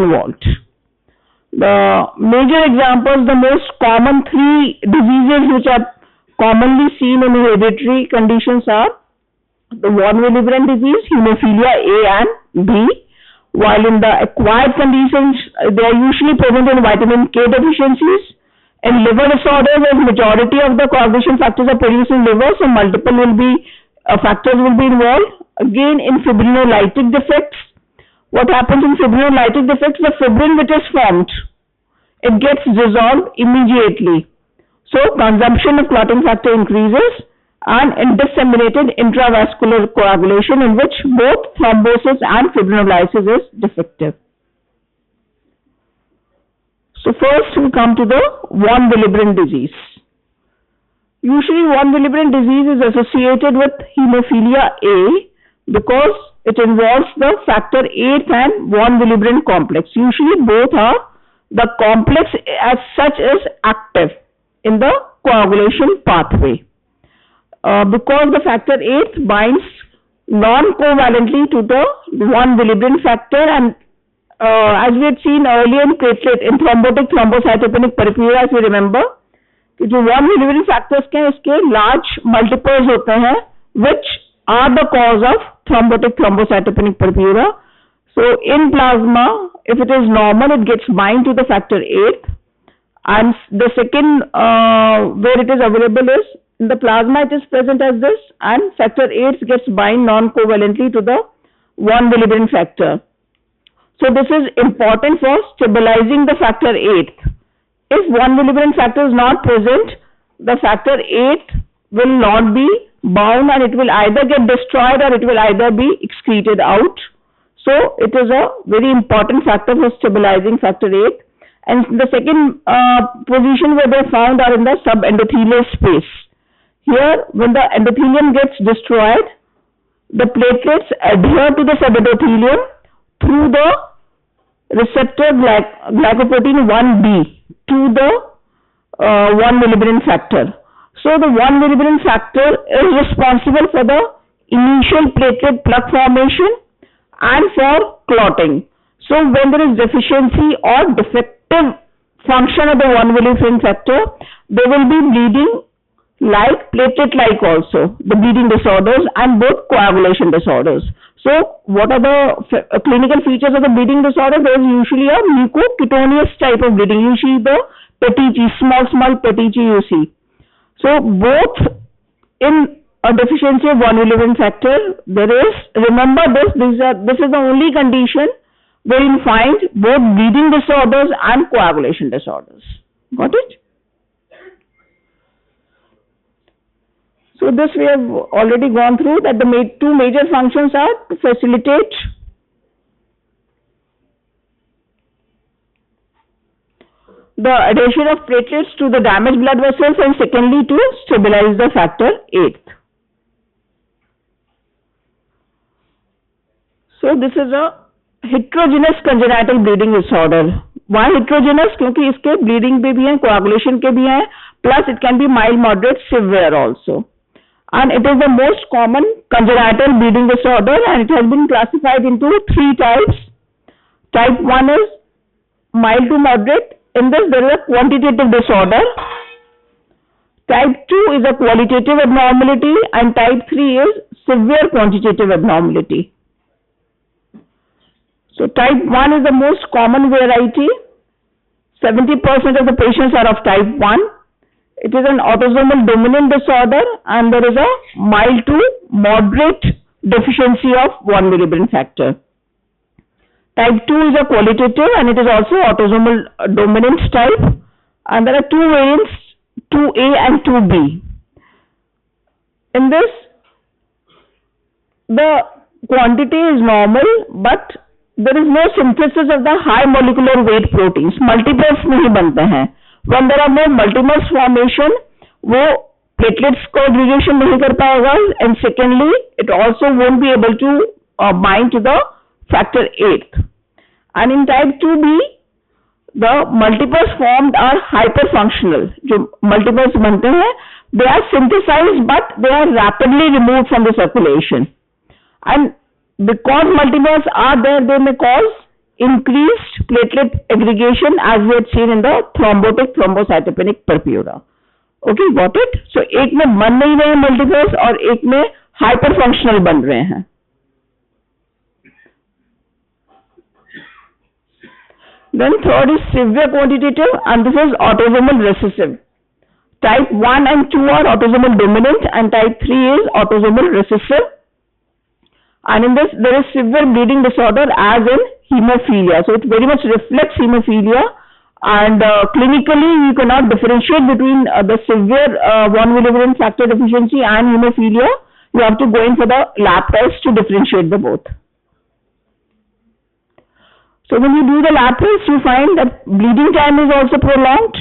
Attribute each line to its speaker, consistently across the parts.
Speaker 1: involved. The major examples, the most common three diseases which are commonly seen in hereditary conditions are the von Willebrand disease, hemophilia A and B, while in the acquired conditions, they are usually present in vitamin K deficiencies. In liver disorders, as majority of the coagulation factors are produced in liver, so multiple factors will be involved. Again, in fibrinolytic defects, what happens in fibrinolytic defects? The fibrin which is formed, it gets dissolved immediately. So consumption of clotting factor increases, and in disseminated intravascular coagulation in which both thrombosis and fibrinolysis is defective. So first we come to the von Willebrand disease. Usually von Willebrand disease is associated with hemophilia A because it involves the factor VIII and von Willebrand complex. Usually both are, the complex as such is active in the coagulation pathway. Because the factor VIII binds non-covalently to the von Willebrand factor, and as we had seen earlier in platelet, in thrombotic thrombocytopenic purpura, if you remember, कि जो von Willebrand factors के इसके large multiples होते हैं which are the cause of thrombotic thrombocytopenic purpura. So in plasma, if it is normal, it gets bind to the factor VIII, and the second where it is available is in the plasma, it is present as this, and factor VIII gets bind non-covalently to the von Willebrand factor. So this is important for stabilizing the factor VIII. If von Willebrand factor is not present, the factor VIII will not be bound and it will either get destroyed or it will either be excreted out. So it is a very important factor for stabilizing factor VIII. And the second position where they are found are in the subendothelial space. Here, when the endothelium gets destroyed, the platelets adhere to the subendothelium through the receptor glycoprotein 1B to the von Willebrand factor. So the von Willebrand factor is responsible for the initial platelet plug formation and for clotting. So when there is deficiency or defective function of the von Willebrand factor, there will be bleeding like platelet-like also, the bleeding disorders and both coagulation disorders. So what are the clinical features of the bleeding disorder? There is usually a mucocutaneous type of bleeding. You see the petechiae, small petechiae you see. So both in a deficiency of von Willebrand factor, there is, remember this is the only condition where you find both bleeding disorders and coagulation disorders. Got it? So this we have already gone through, that the two major functions are to facilitate the adhesion of platelets to the damaged blood vessels, and secondly to stabilize the factor VIII. So this is a heterogeneous congenital bleeding disorder. Why heterogeneous? क्योंकि इसके bleeding पे भी है, coagulation के भी है, plus it can be mild, moderate, severe also. And it is the most common congenital bleeding disorder, and it has been classified into three types. Type 1 is mild to moderate. In this there is a quantitative disorder. Type 2 is a qualitative abnormality, and type 3 is severe quantitative abnormality. So type 1 is the most common variety. 70% of the patients are of type 1. It is an autosomal dominant disorder, and there is a mild to moderate deficiency of von Willebrand factor. Type 2 is a qualitative, and it is also autosomal dominant type, and there are two variants, 2A and 2B. In this, the quantity is normal, but there is no synthesis of the high molecular weight proteins. Multiples नहीं बनते हैं. When there are no multimers formation, वो platelets को aggregation नहीं कर पाएगा, and secondly, it also won't be able to bind to the factor VIII. And in type 2B, the multiples formed are hyperfunctional. जो multiples बनते हैं, they are synthesized, but they are rapidly removed from the circulation. And because multiples are there, they may cause increased platelet aggregation as we had seen in the thrombotic thrombocytopenic purpura. Okay, got it? So एक में बन नहीं रहे हैं multiples और एक में hyper functional बन रहे हैं. Then third is severe quantitative, and this is autosomal recessive. Type 1 and 2 are autosomal dominant and type 3 is autosomal recessive. And in this there is severe bleeding disorder as in hemophilia. So it very much reflects hemophilia, and clinically you cannot differentiate between the severe von Willebrand factor deficiency and hemophilia. You have to go in for the lab test to differentiate the both. So when you do the lab test, you find that bleeding time is also prolonged.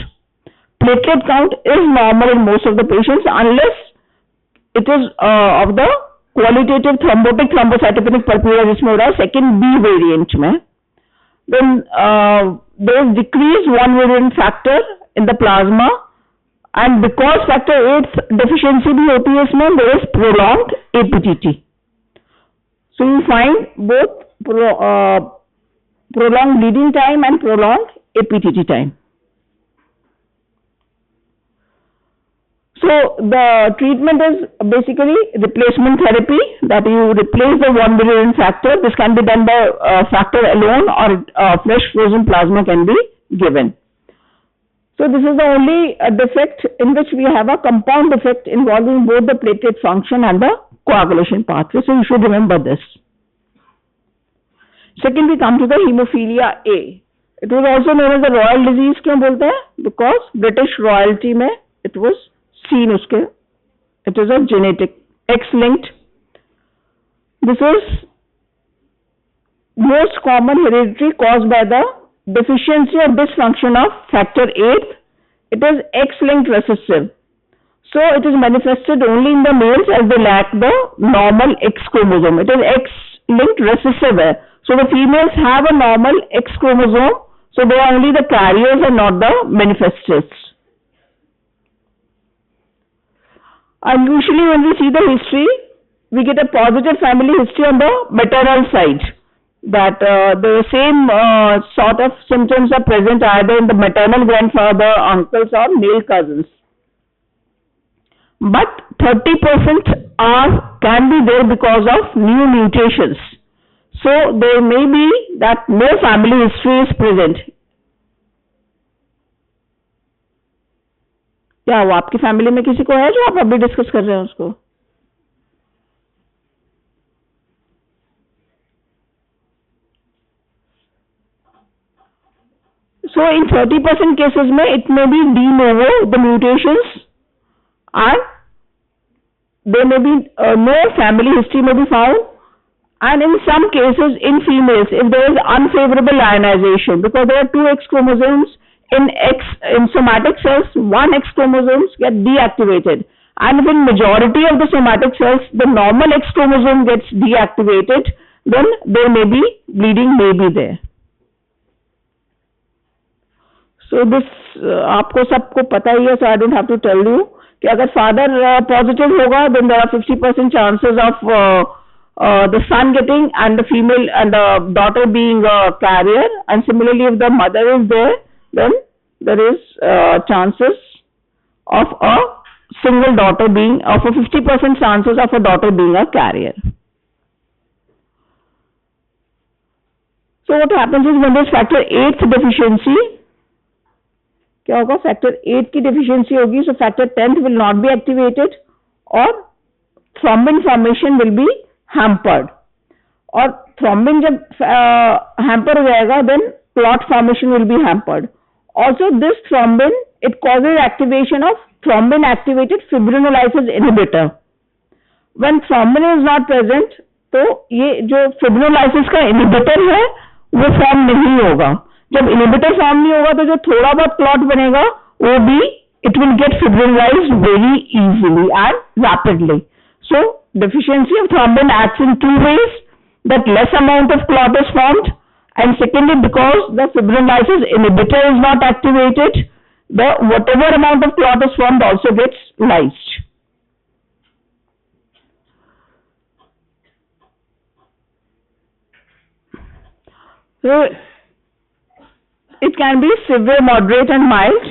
Speaker 1: Platelet count is normal in most of the patients unless it is of the qualitative thrombotic thrombocytopenic purpura जिसमें हो रहा है second B variant में. Then there is decreased one variant factor in the plasma, and because factor 8 deficiency भी होती है इसमें, there is prolonged APTT. So you find both prolonged bleeding time and prolonged APTT time. So the treatment is basically replacement therapy, that you replace the von Willebrand factor. This can be done by factor alone, or fresh frozen plasma can be given. So this is the only defect in which we have a compound defect involving both the platelet function and the coagulation pathway. So you should remember this. Second, we come to the hemophilia A. It was also known as the royal disease. क्यों बोलते हैं? Because British royalty में it was seen उसके. It is a genetic X-linked. This is most common hereditary caused by the deficiency or dysfunction of factor 8. It is X-linked recessive. So it is manifested only in the males as they lack the normal X chromosome. It is X-linked recessive. So the females have a normal X chromosome. So they are only the carriers and not the manifestors. And usually when we see the history, we get a positive family history on the maternal side, that the same sort of symptoms are present either in the maternal grandfather, uncles or male cousins. But 30% can be there because of new mutations. So there may be that no family history is present. क्या वो आपकी family में किसी को है जो आप अभी डिस्कस कर रहे हैं उसको? So in 30% cases में it may be de novo the mutations, and there may be no family history may be found, and in some cases in females if there is unfavorable ionization, because there are two X chromosomes. In somatic cells, one X chromosomes get deactivated, and if in majority of the somatic cells the normal X chromosome gets deactivated, then there may be bleeding may be there. So this आपको सबको पता ही है, so I don't have to tell you कि अगर father positive होगा, then there are 50% chances of the son getting and the female and the daughter being a carrier, and similarly if the mother is there, then there is chances of a single daughter being, of a 50% chances of a daughter being a carrier. So what happens is when there is factor 8 deficiency, क्या होगा? Factor 8 की deficiency होगी, so factor 10 will not be activated, or thrombin formation will be hampered. और thrombin जब hamper हो जाएगा, then clot formation will be hampered. Also this thrombin, it causes activation of thrombin activated fibrinolysis inhibitor. When thrombin is not present, तो ये जो fibrinolysis का inhibitor है वो form नहीं होगा. जब inhibitor form नहीं होगा तो जो थोड़ा बहुत clot बनेगा वो भी it will get fibrinolized very easily and rapidly. So deficiency of thrombin acts in two ways, that less amount of clot is formed, and secondly because the fibrinolysis inhibitor is not activated, the whatever amount of clot is formed also gets lysed. So it can be severe, moderate and mild.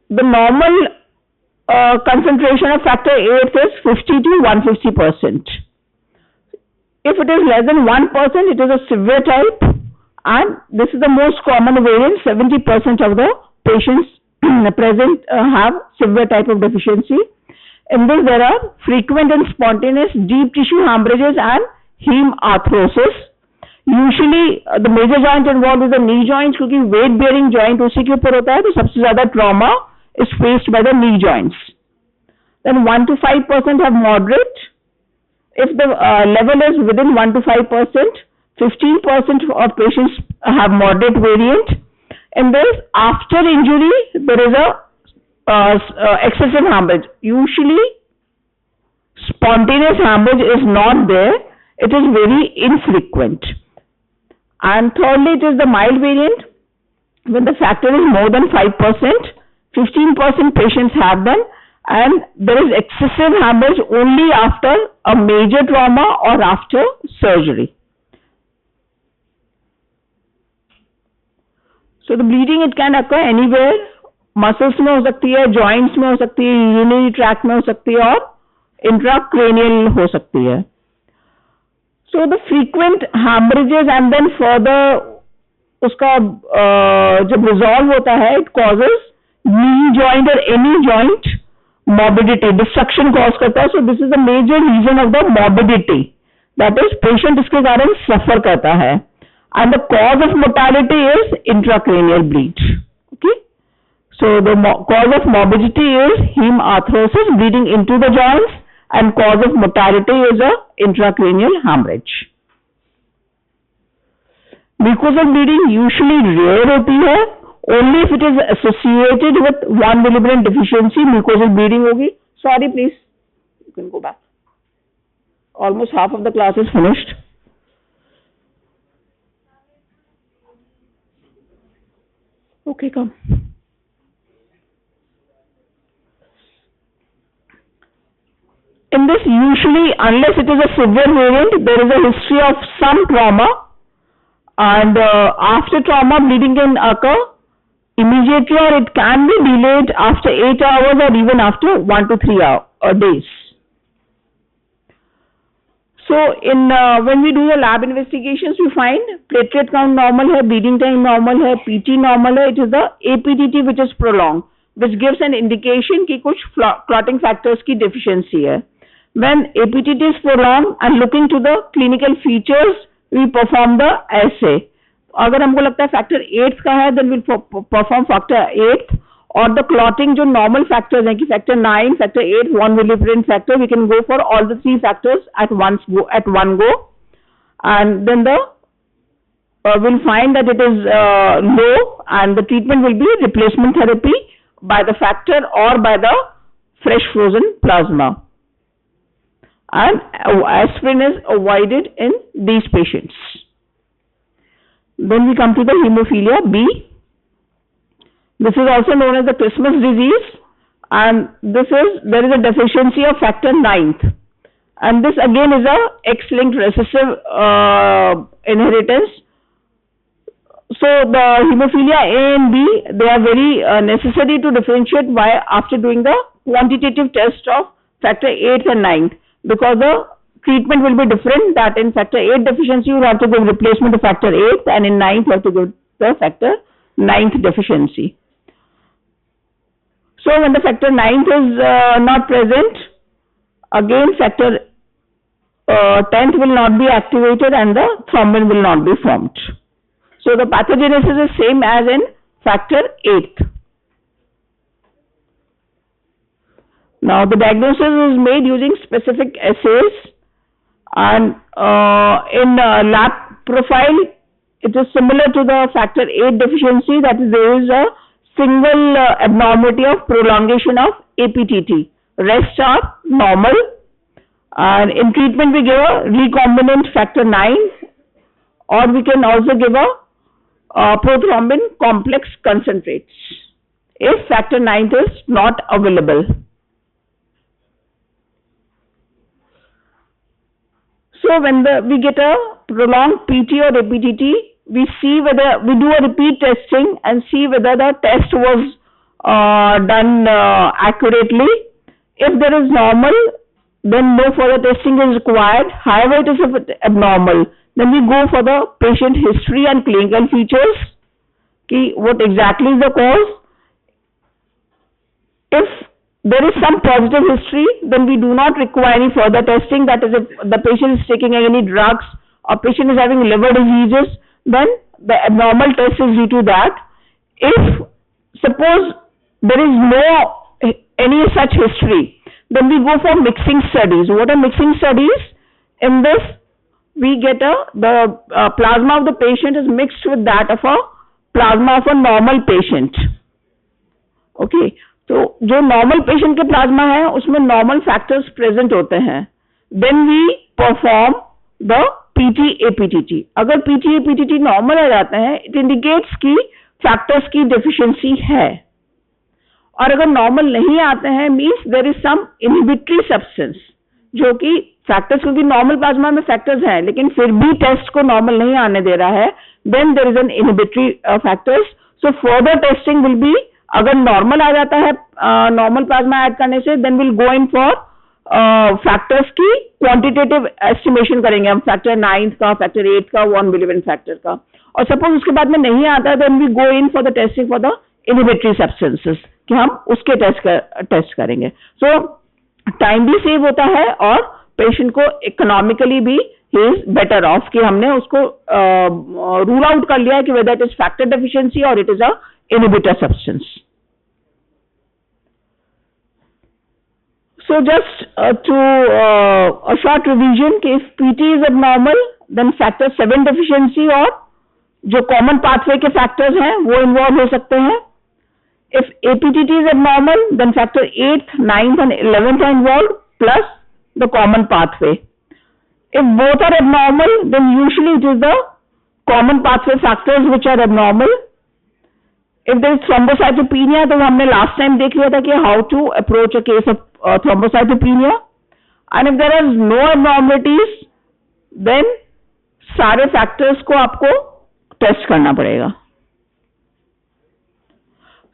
Speaker 1: The normal concentration of factor VIII is 50 to 150%. If it is less than 1%, it is a severe type, and this is the most common variant. 70% of the patients present have severe type of deficiency. In this, there are frequent and spontaneous deep tissue hemorrhages and heme arthrosis. Usually the major joint involved is the knee joint, क्योंकि weight bearing joint उसी के ऊपर होता है, तो सबसे ज़्यादा trauma is faced by the knee joints. Then 1 to 5% have moderate. If the level is within 1 to 5%, 15% of patients have moderate variant. In this, after injury, there is a excessive hemorrhage. Usually, spontaneous hemorrhage is not there. It is very infrequent. And thirdly, it is the mild variant. When the factor is more than 5%, 15% patients have them, and there is excessive hemorrhage only after a major trauma or after surgery. So the bleeding, it can occur anywhere. Muscles में हो सकती है, joints में हो सकती है, urinary tract में हो सकती है और intracranial हो सकती है. So the frequent hemorrhages and then further उसका जब resolve होता है, it causes knee joint or any joint morbidity, destruction cause करता है. So this is the major reason of the morbidity. That is, patient इसके कारण suffer करता है. And the cause of mortality is intracranial bleed. Okay. So the cause of morbidity is heme arthrosis, bleeding into the joints, and cause of mortality is a intracranial hemorrhage. Mucosal bleeding usually rare होती है. Only if it is associated with 1 Willebrand deficiency, mucosal bleeding होगी. Sorry, please. You can go back. Almost half of the class is finished. Okay, come. In this, usually, unless it is a severe variant, there is a history of some trauma, and after trauma, bleeding can occur immediately, or it can be delayed after 8 hours or even after 1 to 3 days. So, when we do the lab investigations, we find platelet count normal hai, bleeding time normal hai, PT normal hai. It is the APTT which is prolonged, which gives an indication कि कुछ clotting factors की deficiency है. When APTT is prolonged and looking to the clinical features, we perform the assay. अगर हमको लगता है factor 8 का है, then we'll perform factor 8. और the clotting जो normal factors हैं कि factor 9, factor 8, 1 Willebrand factor, we can go for all the 3 factors at one go, and then we'll find that it is low, and the treatment will be replacement therapy by the factor or by the fresh frozen plasma. And aspirin is avoided in these patients. Then we come to the hemophilia B. This is also known as the Christmas disease, and there is a deficiency of factor 9th, and this again is a X-linked recessive inheritance. So the hemophilia A and B, they are very necessary to differentiate by after doing the quantitative test of factor 8th and 9th, because the treatment will be different. That in factor 8 deficiency you have to give replacement to factor 8th, and in 9th you have to give the factor 9th deficiency. So when the factor 9th is not present, again factor 10th will not be activated and the thrombin will not be formed. So the pathogenesis is same as in factor 8th. Now the diagnosis is made using specific assays, and in lab profile it is similar to the factor 8 deficiency, that is there is a single abnormality of prolongation of APTT. Rest are normal, and in treatment we give a recombinant factor 9, or we can also give a prothrombin complex concentrates if factor 9 is not available. So when we get a prolonged PT or APTT, we see whether we do a repeat testing and see whether the test was done accurately. If there is normal, then no further testing is required. However, it is abnormal, then we go for the patient history and clinical features. What exactly is the cause? If there is some positive history, then we do not require any further testing. That is, if the patient is taking any drugs or patient is having liver diseases, then the abnormal test is due to that. If suppose there is no any such history, then we go for mixing studies. What are mixing studies? In this, we get the plasma of the patient is mixed with that of a plasma of a normal patient. Okay. तो जो normal patient के plasma है उसमें normal factors present होते हैं. Then we perform the PT APTT. अगर PT APTT normal आ जाते हैं, इट इंडिकेट्स कि फैक्टर्स की डेफिशिएंसी है. और अगर नॉर्मल नहीं आते हैं, means there is some inhibitory substance, जो कि फैक्टर्स, क्योंकि नॉर्मल प्लाज्मा में फैक्टर्स हैं लेकिन फिर भी टेस्ट को नॉर्मल नहीं आने दे रहा है, then there is an inhibitory factors. So further testing will be, अगर नॉर्मल आ जाता है नॉर्मल प्लाज्मा ऐड करने से, then will go in for factors की क्वांटिटेटिव एस्टिमेशन करेंगे हम, फैक्टर 9 का, फैक्टर 8 का, 1 मिलीवन फैक्टर का. और सपोज उसके बाद में नहीं आता है, then we go in for the testing for the inhibitory substances, कि हम उसके टेस्ट करेंगे. सो टाइम भी सेव होता है और पेशेंट को इकोनॉमिकली भी ही इज बेटर ऑफ, कि हमने उसको रूल आउट कर लिया है कि whether it is factor deficiency और it is a inhibitor substance. So just to a short revision, if PT is abnormal, then factor 7 deficiency और जो common pathway के factors हैं वो involve हो सकते हैं. If APTT is abnormal, then factor 8th, 9th and 11th are involved plus the common pathway. If both are abnormal, then usually it is the common pathway factors which are abnormal. If there is thrombocytopenia, तो हमने last time देख लिया था कि how to approach a case of thrombocytopenia. And if there are no abnormalities, then सारे factors को आपको test करना पड़ेगा.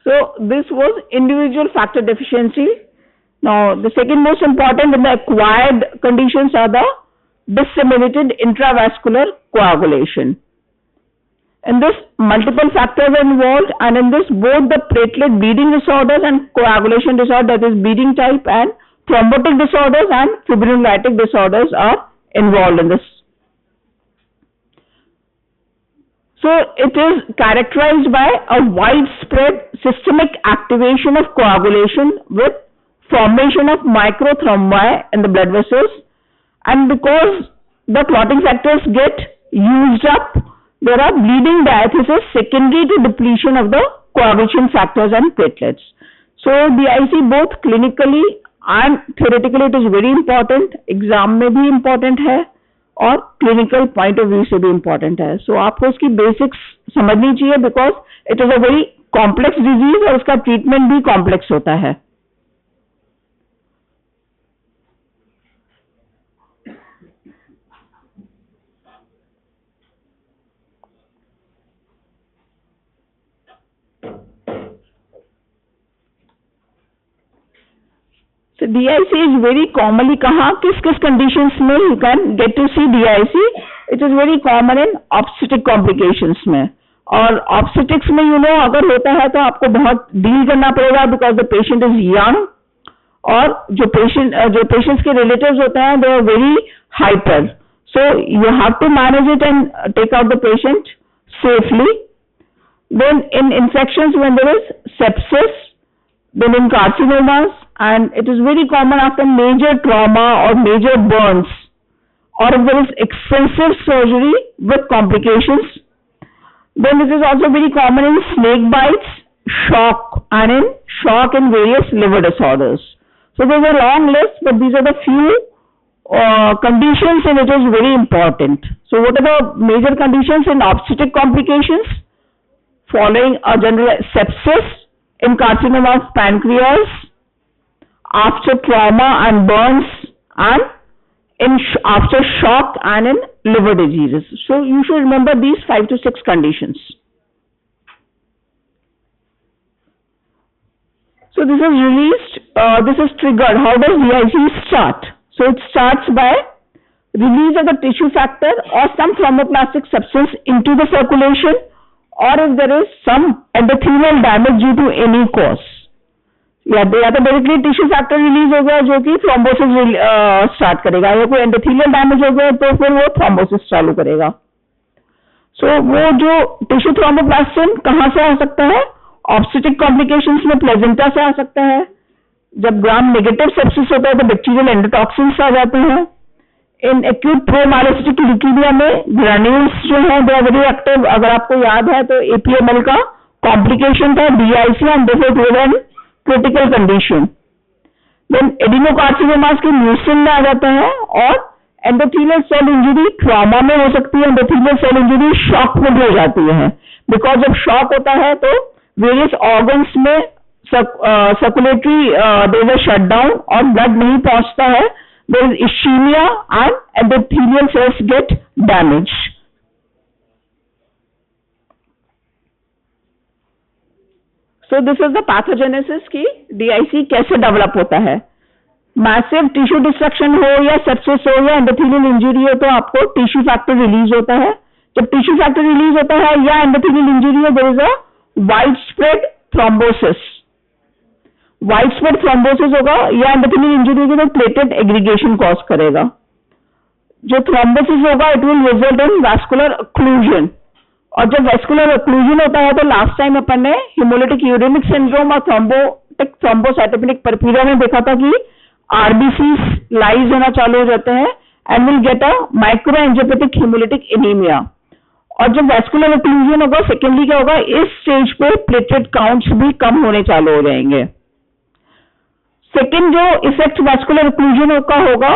Speaker 1: So this was individual factor deficiency. Now the second most important in the acquired conditions are the disseminated intravascular coagulation. In this, multiple factors are involved, and in this, both the platelet bleeding disorders and coagulation disorder, that is bleeding type, and thrombotic disorders and fibrinolytic disorders are involved in this. So it is characterized by a widespread systemic activation of coagulation with formation of microthrombi in the blood vessels, and because the clotting factors get used up, there are bleeding diathesis secondary to depletion of the coagulation factors and platelets. So DIC both clinically and theoretically it is very important. Exam में भी important है और clinical point of view से भी important है. So आपको इसकी basics समझनी चाहिए because it is a very complex disease और इसका treatment भी complex होता है. So DIC is very commonly कहाँ किस conditions में you can get to see DIC. It is very common in obstetric complications में. और obstetrics में अगर होता है तो आपको बहुत deal करना पड़ेगा because the patient is young और जो patients के relatives होते हैं they are very hyper. So you have to manage it and take out the patient safely. Then in infections when there is sepsis, then in carcinomas, and it is very common after major trauma or major burns, or if there is excessive surgery with complications, then it is also very common in snake bites, shock, and in shock in various liver disorders. So there is a long list, but these are the few conditions and it is very important. So what are the major conditions in obstetric complications? Following a general sepsis, in carcinoma of pancreas, after trauma and burns, and after shock and in liver diseases. So you should remember these 5 to 6 conditions. So this is released, this is triggered. How does DIC start? So it starts by release of the tissue factor or some thromboplastic substance into the circulation, or if there is some endothelial damage due to any cause. या तो directly tissue factor release हो गया जो कि thrombosis start करेगा, या कोई endothelial damage हो गया तो फिर वो थ्रोम्बोसिस चालू करेगा. सो वो जो टिश्यू थ्रोम्बोप्लास्टिन कहाँ से आ सकता है? ऑब्स्टेट्रिक कॉम्प्लिकेशंस में प्लेजेंटा से आ सकता है. जब ग्राम नेगेटिव सेप्सिस होता है तो बैक्टीरियल एंडोटॉक्सिन्स आ जाते हैं. इन एक्यूट प्रोमाइलोसिटिक ल्यूकीमिया में ग्रैन्यूल्स जो है दे आर वेरी एक्टिव. अगर आपको याद है तो एपीएमएल का कॉम्प्लिकेशन था DIC and this critical condition. Then adenocarcinomas की म्यूसिन में आ जाता है, और एंडोथेलियल सेल इंजरी ट्रॉमा में हो सकती है. एंडोथेलियल सेल इंजरी शॉक में भी हो जाती है, बिकॉज जब शॉक होता है तो वेरियस ऑर्गन्स में circulatory there is a shutdown और ब्लड नहीं पहुंचता है. There is ischaemia and endothelial cells get damage. So this is the pathogenesis की डीआईसी कैसे डेवलप होता है. मैसिव टिश्यू डिस्ट्रक्शन हो या सेप्सिस हो या एंडोथेलियल इंजरी हो तो आपको टिश्यू फैक्टर रिलीज होता है. जब टिश्यू फैक्टर रिलीज होता है या एंडोथेलियल इंजरी हो, there is a wide spread thrombosis. Wide spread thrombosis होगा या एंडोथेलियल इंजरी होगी तो प्लेटलेट एग्रीगेशन कॉज करेगा. जो थ्रोम्बोसिस होगा it will result in vascular occlusion, और जब वैस्कुलर ऑक्लूजन होता है तो लास्ट टाइम अपन ने हिमोलिटिक यूरेमिक सिंड्रोम और थ्रोम्बोसाइटोपेनिक परफीरिया में देखा था कि आरबीसी लाइज होना चालू हो जाते हैं and will get a micro angiopathic haemolytic anaemia. और जब वैस्कुलर ऑक्लूजन होगा सेकेंडली क्या होगा, इस स्टेज पे प्लेटलेट काउंट्स भी कम होने चालू हो जाएंगे. सेकेंड जो इफेक्ट वैस्कुलर ऑक्लूजन का होगा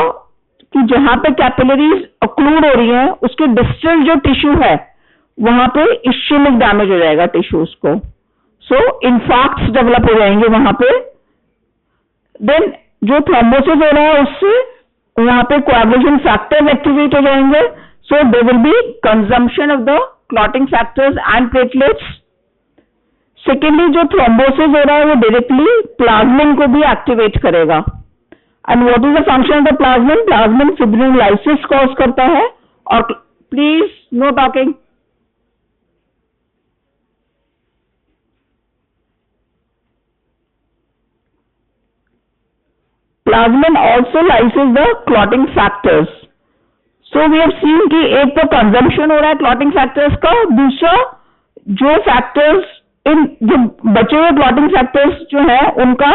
Speaker 1: कि जहां पे कैपिलरीज ऑक्लूड हो रही है उसके डिस्टल जो टिश्यू है वहां पे इश्चेमिक डैमेज हो जाएगा टिश्यूज को. सो इन्फार्क्ट्स डेवलप हो जाएंगे वहां पे. देन जो थ्रोम्बोसिस हो रहा है उससे वहां पे कोएगुलेशन फैक्टर्स एक्टिवेट हो जाएंगे. So there will be consumption of the clotting factors and platelets. Secondly जो थ्रोम्बोसिस हो रहा है वो डायरेक्टली प्लाज्मिन को भी एक्टिवेट करेगा. And what is the function of the plasmin? Plasmin फिब्रिनोलाइसिस cause करता है. और please know talking. Plasmin also lyses the clotting factors. So we have seen कि एक तो कंजम्पशन हो रहा है क्लॉटिंग फैक्टर्स का, दूसरा जो फैक्टर्स इन जो बचे हुए क्लॉटिंग फैक्टर्स जो है उनका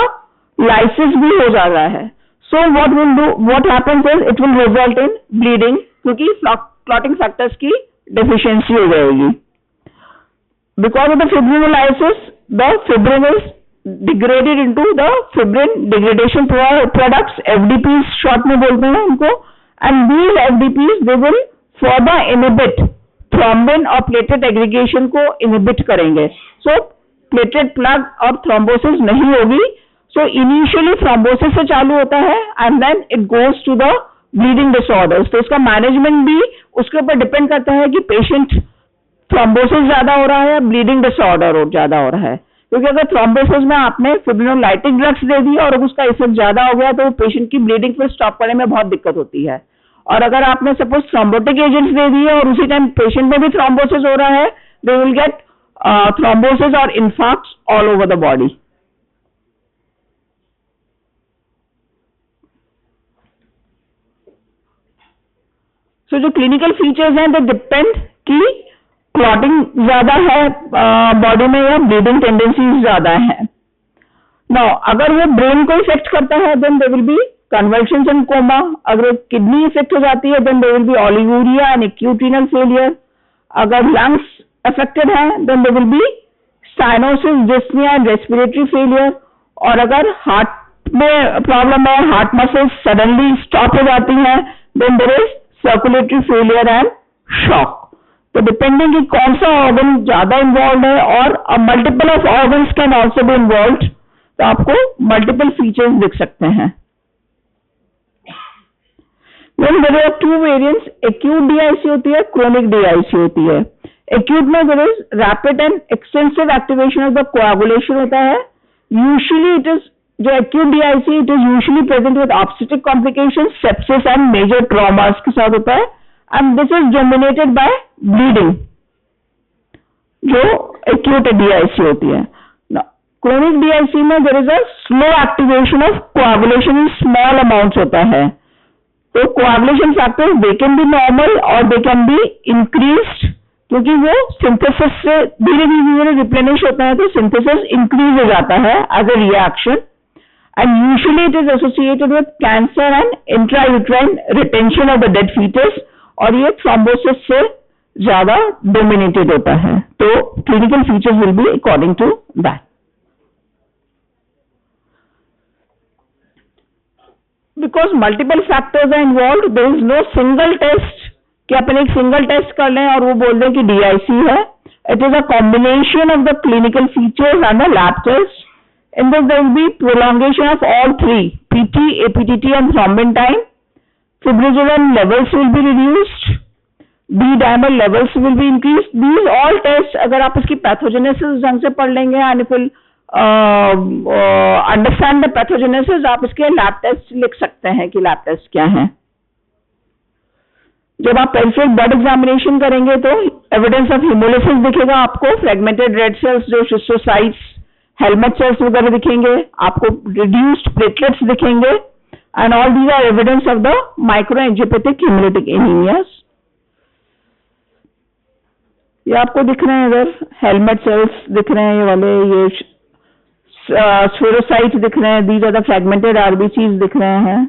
Speaker 1: लाइसिस भी हो जा रहा है. So what happens is it will result in bleeding, क्योंकि क्लॉटिंग फैक्टर्स की डेफिशिएंसी हो जाएगी. Because of the fibrinolysis the fibrin is degraded into the fibrin degradation products, FDPs short में बोलते हैं उनको. And these FDPs they will further inhibit thrombin और platelet aggregation को इनहिबिट करेंगे. सो प्लेटलेट प्लग और थ्रोम्बोसिस नहीं होगी. सो इनिशियली थ्रोम्बोसिस से चालू होता है and then it goes to the bleeding disorders. तो इसका मैनेजमेंट भी उसके ऊपर डिपेंड करता है कि पेशेंट थ्रोम्बोसिस ज्यादा हो रहा है या ब्लीडिंग डिसऑर्डर ज्यादा हो रहा है. क्योंकि अगर थ्रोम्बोसिस में आपने फिब्रिनोलाइटिक ड्रग्स दे दी और उसका इफेक्ट ज्यादा हो गया तो पेशेंट की ब्लीडिंग फिर स्टॉप करने में बहुत दिक्कत होती है. और अगर आपने सपोज थ्रोम्बोटिक एजेंट्स दे दिए और उसी टाइम पेशेंट में भी थ्रोम्बोसिस हो रहा है, दे विल गेट थ्रोम्बोसिस और इन्फार्क्ट्स ऑल ओवर द बॉडी. सो जो क्लिनिकल फीचर्स हैं दे डिपेंड कि क्लॉटिंग ज्यादा है बॉडी में या ब्लीडिंग टेंडेंसीज ज्यादा है. नाउ अगर वो ब्रेन को इफेक्ट करता है then there will be convulsions and coma. अगर किडनी इफेक्ट हो जाती है then there will be oliguria and acute renal failure. अगर लंग्स अफेक्टेड है then there will be cyanosis, dyspnoea and respiratory failure. और अगर हार्ट में प्रॉब्लम है, हार्ट मसल्स सडनली स्टॉप हो जाती है, then there is circulatory failure and shock. तो डिपेंडिंग कि कौन सा ऑर्गन ज्यादा इन्वॉल्व है और multiple of organs can also be involve, तो आपको मल्टीपल फीचर्स दिख सकते हैं. Then there are two variants, acute DIC होती है, chronic DIC होती है. Acute में there is rapid and extensive activation of the coagulation होता है. Usually it is, जो acute DIC it is usually present with obstetric complications, sepsis and major traumas के साथ होता है, and this is dominated by bleeding, जो acute DIC होती है. Now, chronic DIC में there is a slow activation of coagulation in small amounts होता है. तो coagulation factors they can be normal और they can be increased, क्योंकि वो synthesis से धीरे धीरे रिप्लेनिश होता है, तो synthesis increase हो जाता है as a reaction, and usually it is associated with cancer and intrauterine retention of the dead fetus, और ये thrombosis से ज्यादा dominated होता है. तो clinical features will be according to that. Because multiple factors are involved, there is no single test कि अपन एक single test कर लें और वो बोल दें कि DIC है. It is a combination of the clinical features and the lab test. In this there will be prolongation of all three, PT, APTT and thrombin time. Fibrinogen levels will be reduced. D-dimer levels will be increased. These all tests, अगर आप इसकी pathogenesis ढंग से पढ़ लेंगे and if understand the pathogenesis, आप इसके lab test लिख सकते हैं कि लैब टेस्ट क्या है. जब आप पेरिफेरल ब्लड एग्जामिनेशन करेंगे तो एविडेंस ऑफ हिमोलिसिस दिखेगा आपको, फ्रेगमेंटेड रेड सेल्स जो शिस्टोसाइट्स, हेलमेट सेल्स वगैरह दिखेंगे आपको, रिड्यूस्ड प्लेटलेट्स दिखेंगे, and all these are evidence of the microangiopathic haemolytic anaemias. ये आपको दिख रहे हैं, इधर हेलमेट सेल्स दिख रहे हैं, ये वाले, ये स्फेरोसाइट्स दिख रहे हैं, these are the fragmented RBCs दिख रहे हैं.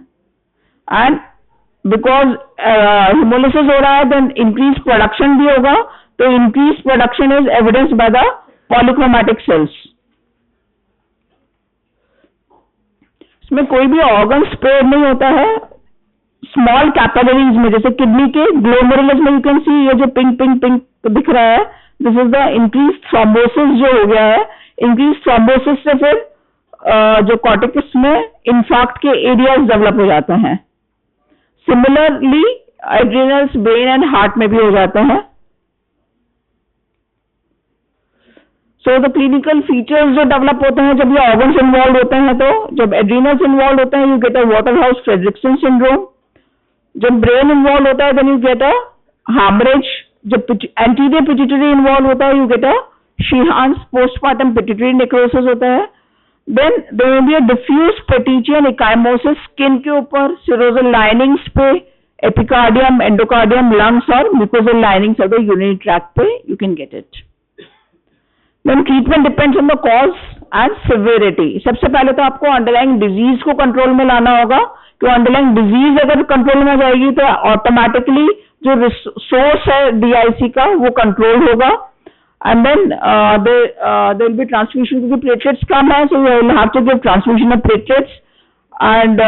Speaker 1: एंड बिकॉज हिमोलिसिस हो रहा है देन इंक्रीज प्रोडक्शन भी होगा, तो increase production is evidence by the polychromatic cells. इसमें कोई भी ऑर्गन स्प्रेड नहीं होता है. स्मॉल कैपिलरीज में, जैसे किडनी के ग्लोमेरुलस में यू कैन सी ये जो पिंक पिंक पिंक दिख रहा है, this is the increase thrombosis जो हो गया है. इंक्रीज थ्रोम्बोसिस से फिर जो कॉर्टिकस में इंफार्क्ट के एरियाज डेवलप हो जाते हैं. सिमिलरली एड्रिनल्स, ब्रेन एंड हार्ट में भी हो जाते हैं. सो द क्लिनिकल फीचर्स जो डेवलप होते हैं जब ये ऑर्गन्स इन्वॉल्व होते हैं, तो जब एड्रिनल्स इन्वॉल्व होते हैं you get a Waterhouse Friderichsen syndrome. जब ब्रेन इन्वॉल्व होता है then you get a haemorrhage. जब एंटीरियर पिट्यूटरी इन्वॉल्व होता है you get a Sheehan's postmortem pituitary necrosis होता है. Then there will be a diffuse petechial ecchymosis, skin के ऊपर, सिरोजल लाइनिंग्स पे, एपिकार्डियम, एंडोकार्डियम, लंग्स और mucosal linings of the urinary tract पे you can get it. Then treatment depends on the cause and severity. सबसे पहले तो आपको underlying disease को कंट्रोल में लाना होगा, कि अंडरलाइंग डिजीज अगर कंट्रोल में जाएगी तो ऑटोमेटिकली जो सोर्स है डीआईसी का वो कंट्रोल होगा. And then there will be transfusion, क्योंकि प्लेटलेट्स कम है, so you will have to give transfusion of platelets. And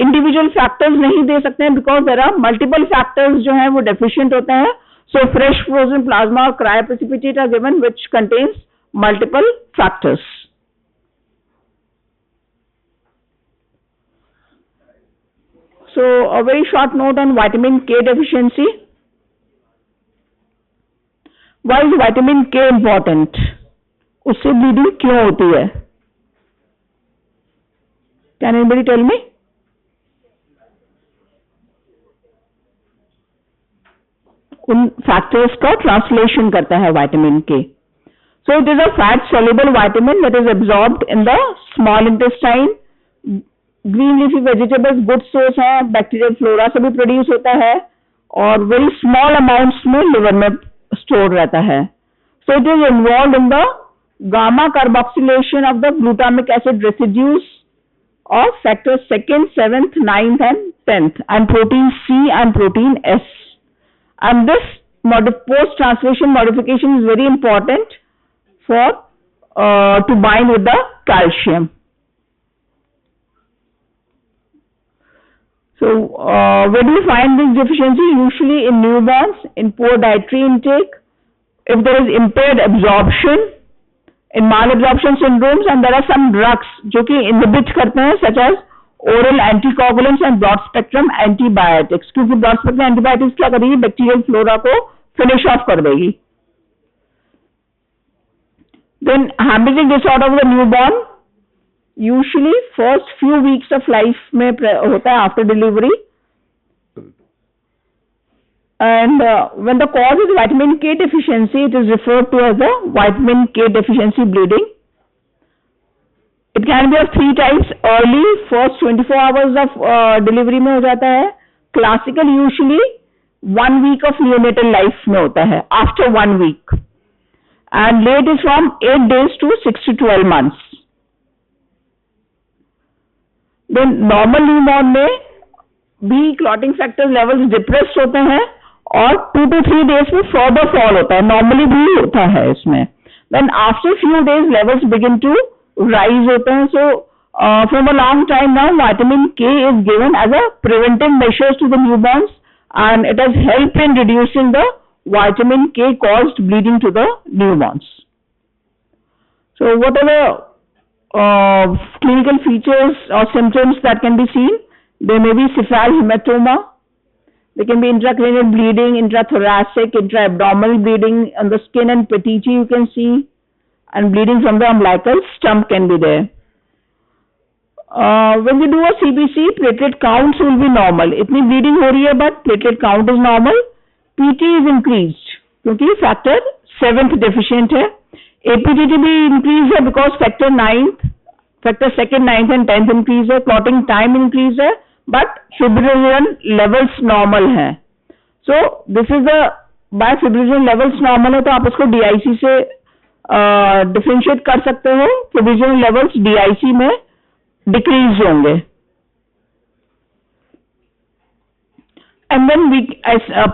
Speaker 1: individual factors नहीं दे सकते हैं because there are multiple factors जो हैं वो डेफिशिएंट होते हैं. सो फ्रेश फ्रोजन प्लाज्मा और cryoprecipitate are given which contains multiple factors. So a very short note on vitamin K deficiency. Why is vitamin K important? उससे bleeding क्यों होती है? Can anybody tell me? उन factors का translation करता है vitamin K. So it is a fat soluble vitamin that is absorbed in the small intestine. Green leafy vegetables good source है, bacterial flora से भी प्रोड्यूस होता है और वेरी स्मॉल अमाउंट्स में लिवर में स्टोर रहता है. So it is involve in the gamma carboxylation of the glutamic acid residues of factor 2nd, 7th, 9th and 10th and protein C and protein S. And this post translation modification is very important for to bind with the calcium. So, where do you find this deficiency? Usually in newborns, in poor dietary intake, if there is impaired absorption, in malabsorption syndromes, and there are some drugs जो कि inhibit करते हैं, such as oral anticoagulants and broad spectrum antibiotics, क्योंकि broad spectrum antibiotics क्या करेगी, bacterial flora को finish off कर देगी. Then hemorrhagic disorder of the newborn, usually first few weeks of life में होता है after delivery. And when the cause is vitamin K deficiency, it is referred to as a vitamin K deficiency bleeding. It can be of 3 types. Early, first 24 hours of delivery में हो जाता है. Classical usually 1 week of neonatal life में होता है, after 1 week. And late is from 8 days to 6 to 12 months. Then normal newborn में भी clotting factor levels depressed होते हैं और 2 to 3 days में further fall होता है, normally भी होता है इसमें. Then after few days levels begin to rise होते हैं. So from a long time now vitamin K is given as a preventive measures to the newborns, and it has helped in reducing the vitamin K caused bleeding to the newborns. So what are the clinical features or symptoms that can be seen? There may be cephalic hematoma. There can be intracranial bleeding, intrathoracic, intra-abdominal bleeding on the skin and petechiae you can see, and bleeding from the umbilical stump can be there. When we do a CBC, platelet counts will be normal. इतनी bleeding हो रही है but platelet count is normal. PT is increased क्योंकि factor 7th deficient है. APTT भी increase है because factor 2nd, 9th and 10th increase है. Clotting time increase है, but fibrinogen levels normal है. So this is the by fibrinogen levels normal है तो आप उसको DIC से differentiate कर सकते हो. fibrinogen levels DIC में decrease होंगे. And then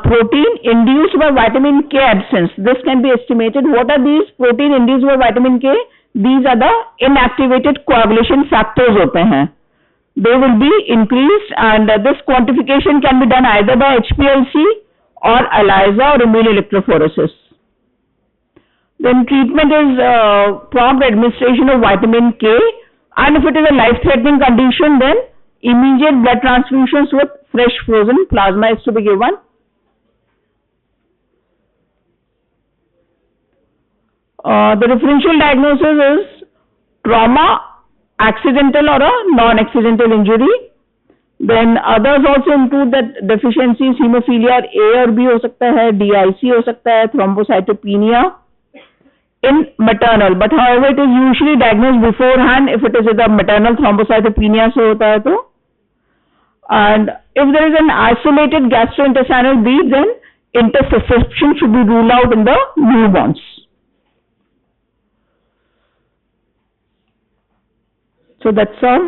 Speaker 1: protein induced by vitamin K absence. This can be estimated. What are these protein induced by vitamin K? These are the inactivated coagulation factors होते हैं. They will be increased, and this quantification can be done either by HPLC or ELISA or immune electrophoresis. Then treatment is prompt administration of vitamin K, and if it is a life-threatening condition, then immediate blood transfusions with fresh frozen plasma is to be given. The differential diagnosis is trauma, accidental or a non-accidental injury. Then others also include that deficiencies, hemophilia A or B हो सकता है, DIC हो सकता है, thrombocytopenia in maternal. But however, it is usually diagnosed beforehand if it is with the maternal thrombocytopenia से होता है तो. And if there is an isolated gastrointestinal bleed, then intersusception should be ruled out in the newborns. So that's all.